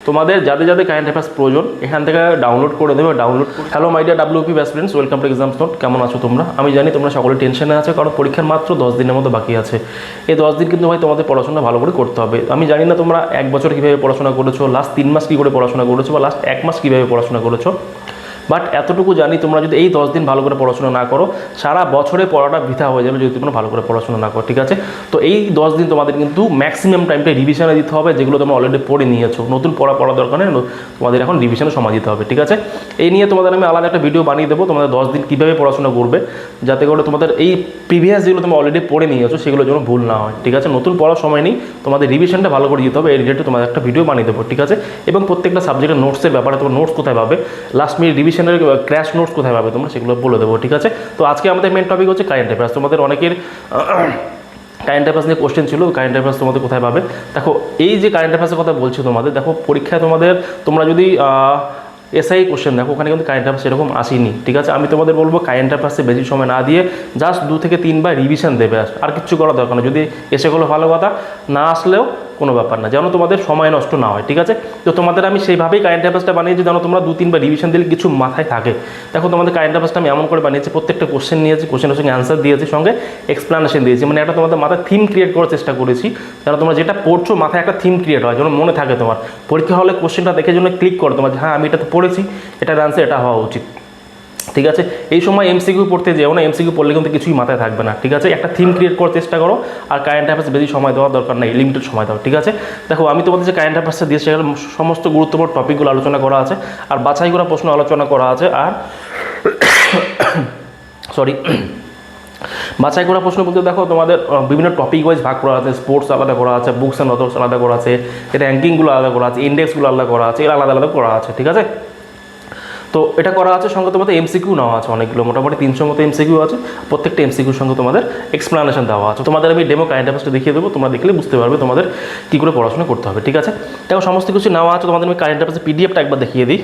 তোমাদের যাদের যাদের কারেন্ট অ্যাফেয়ার্স প্রয়োজন এখান থেকে ডাউনলোড করে দেবে। Hello my dear WP batch friends, welcome to exams note. কেমন আছো তোমরা? আমি জানি তোমরা সকলে টেনশনে আছো, কারণ পরীক্ষার মাত্র 10 দিনের মতো বাকি আছে। এই 10 দিন কিন্তু ভাই তোমাদের পড়াশোনা ভালো করে করতে হবে। আমি জানি না তোমরা 1 বছর কীভাবে পড়াশোনা করেছো, লাস্ট 3 মাস কী করে পড়াশোনা করেছো, বা লাস্ট 1 মাস কীভাবে পড়াশোনা করেছো, বাট এতটুকু জানি তোমরা যদি এই 10 দিন ভালো করে পড়াশোনা না করো, সারা বছরে পড়াটা বৃথা হয়ে যাবে যদি তোমরা ভালো করে পড়াশোনা না করো, ঠিক আছে? তো এই 10 দিন তোমাদের কিন্তু ম্যাক্সিমাম টাইমটা রিভিশনে দিতে হবে, যেগুলো তোমরা অলরেডি পড়ে নিয়েছো। নতুন পড়া দরকার নেই, তোমাদের এখন রিভিশনে সময় দিতে হবে, ঠিক আছে? এই নিয়ে তোমাদের আমি আলাদা একটা ভিডিও বানিয়ে দেবো, তোমাদের 10 দিন কীভাবে পড়াশোনা করবে, যাতে করে তোমাদের এই প্রিভিয়াস যেগুলো তোমরা অলরেডি পড়ে নিয়েছো সেগুলো যেন ভুল না হয়, ঠিক আছে? নতুন পড়ার সময় নেই, তোমাদের রিভিশনটা ভালো করে দিতে হবে। এই রিলেটেড তোমাদের একটা ভিডিও বানিয়ে দেবো, ঠিক আছে? এবং প্রত্যেকটা সাবজেক্টের নোটসের ব্যাপারে তোমার নোটস কোথায় পাবে, লাস্ট মিনিট রিভিশনের ক্র্যাশ নোটস কোথায় পাবে তোমরা, সেগুলো বলে দেবো, ঠিক আছে? তো আজকে আমাদের মেন টপিক হচ্ছে কারেন্ট অ্যাফেয়ার্স। তোমাদের অনেকের কারেন্ট অ্যাফেয়ার্স নিয়ে কোশ্চেন ছিল, কারেন্ট অ্যাফেয়ার্স তোমাদের কোথায় পাবে। দেখো, এই যে কারেন্ট অ্যাফেয়ার্সের কথা বলছি তোমাদের, দেখো পরীক্ষায় তোমরা যদি এসআই কোশ্চেন দেখো, ওখানে কিন্তু কারেন্ট অ্যাফেয়ার্স এরকম আসেনি, ঠিক আছে? আমি তোমাদের বলবো কারেন্ট অ্যাফেয়ার্সে বেশি সময় না দিয়ে জাস্ট 2 থেকে 3 বার রিভিশন দেবে, আর কিচ্ছু করার দরকার না। যদি এসে গেলো ভালো কথা, না আসলেও কোনো ব্যাপার না, যেন তোমাদের সময় নষ্ট না হয়, ঠিক আছে? তো তোমাদের আমি সেইভাবেই কারেন্ট অ্যাফেয়ার্সটা বানিয়েছি, যেন তোমরা 2-3 বার রিভিশন দিলে কিছু মাথায় থাকে। দেখো, তোমাদের কারেন্ট অ্যাফেয়ার্সটা আমি এমন করে বানিয়েছি, প্রত্যেকটা কোশ্চেন নিয়েছি, কোশ্চেনের সঙ্গে অ্যান্সার দিয়েছি, সঙ্গে এক্সপ্লানেশন দিয়েছি। মানে একটা তোমাদের মাথায় থিম ক্রিয়েট করার চেষ্টা করেছি, যেন তোমরা যেটা পড়ছো মাথায় একটা থিম ক্রিয়েট হয়, যেন মনে থাকে তোমার। পরীক্ষা হলে কোশ্চেনটা দেখে যেন ক্লিক করো তোমার, হ্যাঁ আমি এটা তো পড়েছি, এটার অ্যান্সার এটা হওয়া উচিত, ঠিক আছে? এই সময় এমসিকিউ পড়তে যেও না, এমসিকিউ পড়লে কিন্তু কিছুই মাথায় থাকবে না, ঠিক আছে? একটা থিম ক্রিয়েট করার চেষ্টা করো, আর কারেন্ট অ্যাফেয়ার্স বেশি সময় দেওয়ার দরকার নেই, লিমিটেড সময় দাও, ঠিক আছে? দেখো, আমি তোমাদের যে কারেন্ট অ্যাফেয়ার্সটা দিয়েছি সেখানে সমস্ত গুরুত্বপূর্ণ টপিকগুলো আলোচনা করা আছে, আর বাছাই করা প্রশ্ন আলোচনা করা আছে, আর বাছাই করা প্রশ্ন বলতে দেখো, তোমাদের বিভিন্ন টপিক ওয়াইজ ভাগ করা আছে। স্পোর্টস আলাদা করা আছে, বুকস অ্যান্ড অথর্স আলাদা করা আছে, র্যাঙ্কিংগুলো আলাদা করা আছে, ইন্ডেক্সগুলো আলাদা করা আছে, এর আলাদা আলাদা করা আছে, ঠিক আছে? তো এটা করা আছে, সঙ্গে তোমাদের এমসিকিউ নেওয়া আছে অনেকগুলো, মোটামুটি 300 মতো এমসিকিউ আছে। প্রত্যেকটা এমসিকিউর সঙ্গে তোমাদের এক্সপ্লানেশন দেওয়া আছে। তোমাদের আমি ডেমো কারেন্ট অ্যাফেয়ার্সটা দেখিয়ে দেবো, তোমরা দেখলে বুঝতে পারবে তোমাদের কী করে পড়াশোনা করতে হবে, ঠিক আছে? দেখো, সমস্ত কিছু নেওয়া আছে। তোমাদের আমি কারেন্ট অ্যাফেয়ার্সের পিডিএফটা একবার দেখিয়ে দিই,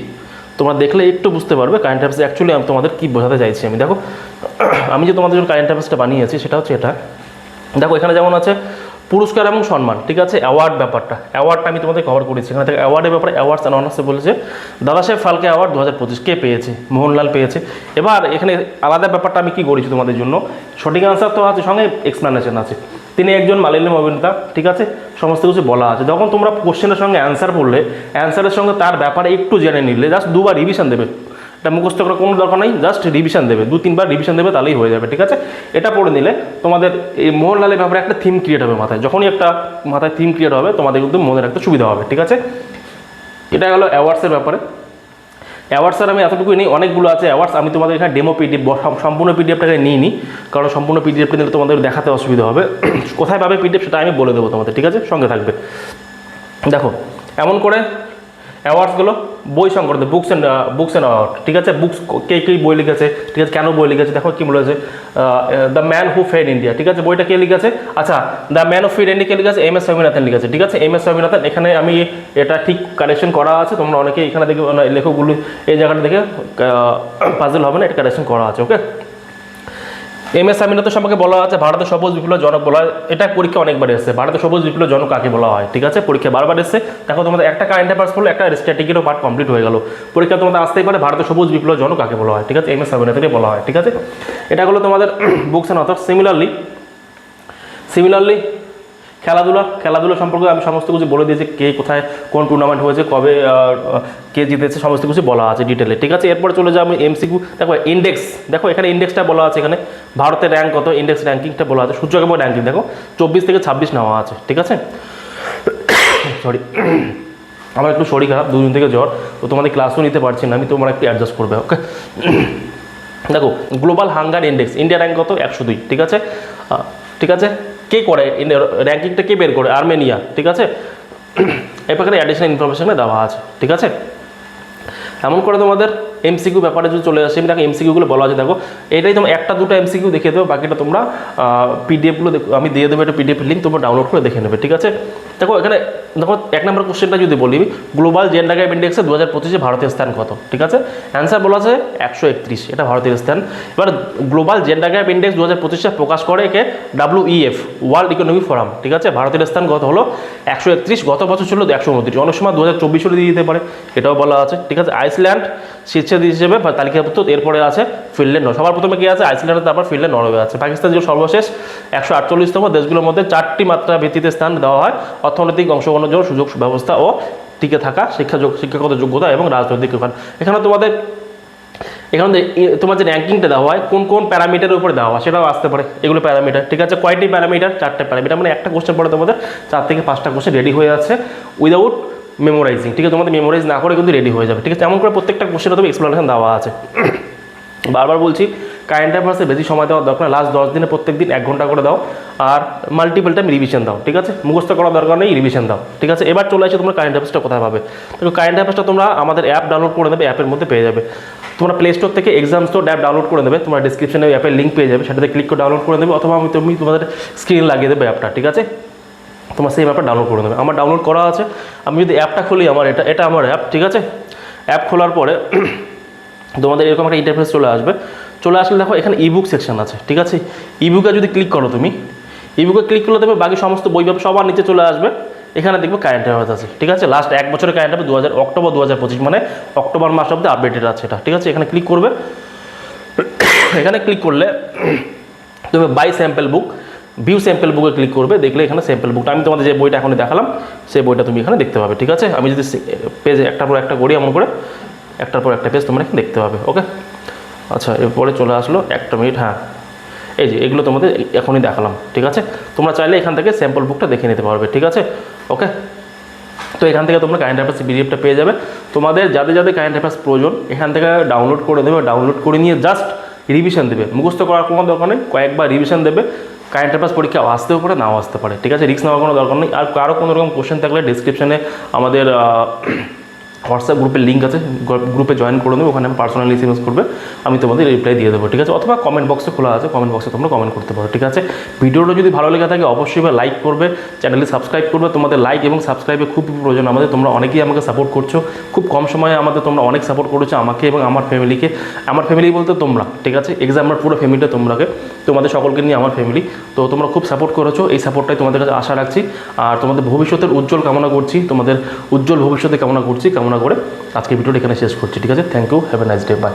তোমরা দেখলে একটু বুঝতে পারবে কারেন্ট অ্যাফেয়ার্স অ্যাকচুয়ালি আমি তোমাদের কী বোঝাতে চাইছি। আমি দেখো, আমি যে তোমাদের জন্য কারেন্ট অ্যাফেয়ার্সটা বানিয়েছি সেটা হচ্ছে এটা। দেখো, এখানে যেমন আছে পুরস্কার এবং সম্মান, ঠিক আছে? অ্যাওয়ার্ড ব্যাপারটা, অ্যাওয়ার্ডটা আমি তোমাদের কভার করেছি। এখানে থেকে অ্যাওয়ার্ডের ব্যাপারে অ্যাওয়ার্ডস অ্যান্ড অনার্সে বলেছে দাদাসাহেব ফালকে অ্যাওয়ার্ড 2025 কে পেয়েছে? মোহনলাল পেয়েছে। এবার এখানে আলাদা ব্যাপারটা আমি কী করেছি তোমাদের জন্য, সঠিক আনসার তো আছে, সঙ্গে এক্সপ্লানেশন আছে। তিনি একজন মালয়ালম অভিনেতা, ঠিক আছে? সমস্ত কিছু বলা আছে। যখন তোমরা কোশ্চেনের সঙ্গে অ্যান্সার পড়লে, অ্যান্সারের সঙ্গে তার ব্যাপারে একটু জেনে নিলে, জাস্ট 2 বার রিভিশন দেবে, এটা মুখস্থ করার কোনো দরকার নেই, জাস্ট রিভিশন দেবে, 2-3 বার রিভিশন দেবে, তাহলেই হয়ে যাবে, ঠিক আছে? এটা পড়ে নিলে তোমাদের এই মোহনলালের ব্যাপারে একটা থিম ক্রিয়েট হবে মাথায়। যখনই একটা মাথায় থিম ক্রিয়েট হবে, তোমাদের কিন্তু মনে রাখতে সুবিধা হবে, ঠিক আছে? এটা হলো অ্যাওয়ার্ডসের ব্যাপারে। অ্যাওয়ার্ডসের আমি এতটুকুই নেই, অনেকগুলো আছে অ্যাওয়ার্ডস। আমি তোমাদের এখানে ডেমো পিডিএফ, সম্পূর্ণ পিডিএফটাকে নিইনি, কারণ সম্পূর্ণ পিডিএফটা নিলে তোমাদের দেখাতে অসুবিধা হবে। কোথায় পাবে পিডিএফ সেটা আমি বলে দেবো তোমাদের, ঠিক আছে? সঙ্গে থাকবে। দেখো, এমন করে অ্যাওয়ার্ডসগুলো বই সংক্রান্ত, বুকস অ্যান্ড অ্যাওয়ার্ড, ঠিক আছে? বুকস কে বই লিখেছে, ঠিক আছে? কেন বই লিখেছে, দেখো কী বলেছে, the man who fed India, ঠিক আছে? বইটা কে লিখেছে? আচ্ছা, the man who fed India কে লিখেছে? MS স্বামীনাথন লিখেছে, ঠিক আছে? MS স্বামীনাথন। এখানে আমি এটা ঠিক কারেকশন করা আছে, তোমরা অনেকে এখানে দেখে লেখকগুলো এই জায়গাটা দেখে পাজল হবে না, এটা কারেকশন করা আছে, ওকে? MS স্বামীনাথন সম্পর্কে বলা আছে ভারতের সবুজ বিপ্লব জনক বলা হয়। এটা পরীক্ষা অনেকবার এসেছে, ভারতের সবুজ বিপ্লব জনক কাকে বলা হয়, ঠিক আছে? পরীক্ষা বারবার এসেছে। দেখো, তোমাদের একটা কারেন্ট অ্যাফেয়ার্স পড়লে একটা স্ট্যাটিকেরও পার্ট কমপ্লিট হয়ে গেল। পরীক্ষা তোমাদের আসতেই পারে ভারতের সবুজ বিপ্লব জনক কাকে বলা হয়, ঠিক আছে? MS স্বামীনাথনকে বলা হয়, ঠিক আছে? এটা হলো তোমাদের বুকস অ্যান্ড অথর্স। সিমিলারলি খেলাধুলা সম্পর্কে আমি সমস্ত কিছু বলে দিয়েছি, কে কোথায় কোন টুর্নামেন্ট হয়েছে, কবে কে জিতেছে, সমস্ত কিছু বলা আছে ডিটেলে, ঠিক আছে? এরপর চলে যাবো এমসিকিউ। দেখো, ইন্ডেক্স, দেখো এখানে ইন্ডেক্সটা বলা আছে, এখানে ভারতের র্যাঙ্ক কত, ইন্ডেক্স র্যাঙ্কিংটা বলা আছে। সূচক এবং র্যাঙ্কিং দেখো 24 থেকে 26 নেওয়া আছে, ঠিক আছে? সরি, আমার একটু শরীর খারাপ, 2 দিন থেকে জ্বর, তো তোমাদের ক্লাসও নিতে পারছি না আমি, তোমরা একটু অ্যাডজাস্ট করবে, ওকে? দেখো, global hunger index, India rank কত? 102, ঠিক আছে? ঠিক আছে? কে করে র্যাঙ্কিংটা, কে বের করে? আর্মেনিয়া, ঠিক আছে? এই প্রকারে অ্যাডিশনাল ইনফরমেশনে দেওয়া আছে, ঠিক আছে? এমন করে তোমাদের এমসিকিউ ব্যাপারে যদি চলে আসে, আমি দেখো এমসিকিউগুলো বলা আছে। দেখো, এটাই তোমার 1-2 এমসিকিউ দেখিয়ে দেবো, বাকিটা তোমরা পিডিএফগুলো আমি দিয়ে দেবো, একটা পিডিএফ লিঙ্ক তোমরা ডাউনলোড করে দেখে নেবে, ঠিক আছে? দেখো, এখানে দেখো 1 নম্বর কোশ্চেনটা যদি বলি, গ্লোবাল জেন্ডার গ্যাপ ইন্ডেক্সে 2025 ভারতের স্থান কত? ঠিক আছে, অ্যান্সার বলা আছে 131, এটা ভারতের স্থান। এবার গ্লোবাল জেন্ডার গ্যাপ ইন্ডেক্স 2025 প্রকাশ করে একে WEF, ওয়ার্ল্ড ইকোনমিক ফোরাম। ঠিক আছে, ভারতের স্থান কত হলো? 131, গত বছর ছিল 129, অনেক সময় 2024 দিয়ে দিতে পারে, এটাও বলা আছে। ঠিক আছে, আইসল্যান্ড শীর্ষে হিসেবে তালিকাভুক্ত, এরপরে আছে ফিনল্যান্ড। সবার প্রথমে কি আছে? আইসল্যান্ড, তারপর ফিনল্যান্ড, নরওয়ে আছে। পাকিস্তান যে সর্বশেষ 148তম দেশগুলোর মধ্যে 4টি মাত্রা ভিত্তিতে স্থান দেওয়া হয় অর্থনৈতিক অংশগ্রহণের জন্য সুযোগ ব্যবস্থা ও টিকে থাকা, শিক্ষাগত যোগ্যতা এবং রাজনৈতিক উন্নয়ন। এখানে তোমার যে র্যাঙ্কিংটা দেওয়া হয় কোন কোন প্যারামিটারের উপরে দেওয়া হয় সেটাও আসতে পারে, এগুলো প্যারামিটার। ঠিক আছে, কয়টি প্যারামিটার? 4টে প্যারামিটার, মানে একটা কোশ্চেন পরে তোমাদের 4 থেকে 5টা কোশ্চেন রেডি হয়ে আছে উইদাউট মেমোরাইজিং। ঠিক আছে, তোমাদের মেমোরাইজ না করে কিন্তু রেডি হয়ে যাবে। ঠিক আছে, এমন করে প্রত্যেকটা কোশ্চেনে তুমি এক্সপ্লেনেশন দেওয়া আছে। বারবার বলছি, কারেন্ট অ্যাফেয়ার্সে বেশি সময় দেওয়ার দরকার, লাস্ট 10 দিনে প্রত্যেক দিন 1 ঘন্টা করে দাও, আর মাল্টিপল টাইম রিভিশন দাও। ঠিক আছে, মুখস্থ করার দরকার নেই, রিভিশন দাও। ঠিক আছে, এবার চলে আসে তোমরা কারেন্ট অ্যাফেয়ার্সটা কোথায় পাবে। তো কারেন্ট অ্যাফেয়ার্সটা তোমরা আমাদের অ্যাপ ডাউনলোড করে নেবে, অ্যাপের মধ্যে পেয়ে যাবে। তোমরা প্লে স্টোর থেকে এক্সাম স্টোর অ্যাপ ডাউনলোড করে নেবে, তোমার ডিসক্রিপশনে অ্যাপের লিঙ্ক পেয়ে যাবে, সেটাতে ক্লিক করে ডাউনলোড করে নেবে, অথবা তুমি তোমাদের স্ক্রিন লাগিয়ে দেবে অ্যাপটা। ঠিক আছে, তোমার সেই অ্যাপটা ডাউনলোড করে নেবে। আমার ডাউনলোড করা আছে, আমি যদি অ্যাপটা খুলি, আমার এটা আমার অ্যাপ। ঠিক আছে, অ্যাপ খোলার পরে তোমাদের এরকম একটা ইন্টারফেস চলে আসলে দেখো এখানে ইবুক সেকশন আছে। ঠিক আছে, ইবুকে যদি ক্লিক করো, তুমি ইবুকে ক্লিক করলে দেখবে বাকি সমস্ত বই সবার নিচে চলে আসবে, এখানে দেখবে কারেন্ট অ্যাফেয়ার্স আছে। ঠিক আছে, লাস্ট 1 বছরের কারেন্ট অ্যাফেয়ার্স অক্টোবর 2025, মানে অক্টোবর মাস অব্দি আপডেটেড আছে এটা। ঠিক আছে, এখানে ক্লিক করবে, এখানে ক্লিক করলে তুমি buy sample book, view sample বুকে ক্লিক করবে, দেখলে এখানে স্যাম্পল বুকটা আমি তোমাদের যে বইটা এখন দেখালাম সেই বইটা তুমি এখানে দেখতে পাবে। ঠিক আছে, আমি যদি পেজে একটার পর একটা করি, এমন করে একটার পর একটা পেজ তোমরা এখানে দেখতে পাবে। ওকে, আচ্ছা, এরপরে চলে আসলো 1 মিনিট। হ্যাঁ, এই যে এগুলো তোমাদের এখনই দেখালাম। ঠিক আছে, তোমরা চাইলে এখান থেকে স্যাম্পল বুকটা দেখে নিতে পারবে। ঠিক আছে, ওকে। তো এখান থেকে তোমরা কারেন্ট অ্যাফেয়ার্স পিডিএফটা পেয়ে যাবে। তোমাদের যাদের যাদের কারেন্ট অ্যাফেয়ার্স প্রয়োজন এখান থেকে ডাউনলোড করে দেবে, ডাউনলোড করে নিয়ে জাস্ট রিভিশন দেবে, মুখস্থ করার কোনো দরকার নেই, কয়েকবার রিভিশন দেবে। কারেন্ট অ্যাফেয়ার্স পরীক্ষা আসতেও পারে, নাও আসতে পারে। ঠিক আছে, রিস্ক নেওয়ার কোনো দরকার নেই। আর কারো কোনো রকম কোশ্চেন থাকলে ডিসক্রিপশনে আমাদের হোয়াটসঅ্যাপ গ্রুপের লিঙ্ক আছে, গ্রুপে জয়েন করে নেবে, ওখানে পার্সোনালি এসএমএস করবে, আমি তোমাদের রিপ্লাই দিয়ে দেবো। ঠিক আছে, অথবা কমেন্ট বক্সে খোলা আছে, কমেন্ট বক্সে তোমরা কমেন্ট করতে পারো। ঠিক আছে, ভিডিওটা যদি ভালো লেগে থাকে অবশ্যই লাইক করবে, চ্যানেলে সাবস্ক্রাইব করবে। তোমাদের লাইক এবং সাবস্ক্রাইবে খুব প্রয়োজন আমাদের, তোমরা অনেকেই আমাকে সাপোর্ট করছো, খুব কম সময়ে তোমরা অনেক সাপোর্ট করেছো আমাকে এবং আমার ফ্যামিলিকে। আমার ফ্যামিলি বলতে তোমরা। ঠিক আছে, এক্সামের পুরো ফ্যামিলিটা তোমাদের সকলকে নিয়ে আমার ফ্যামিলি। তো তোমরা খুব সাপোর্ট করেছো, এই সাপোর্টটাই তোমাদের কাছে আশা রাখছি। আর তোমাদের ভবিষ্যতের উজ্জ্বল কামনা করছি, তোমাদের উজ্জ্বল ভবিষ্যতে কামনা করে আজকে ভিডিওটা এখানে শেষ করছি। ঠিক আছে, thank you, have a nice day, by.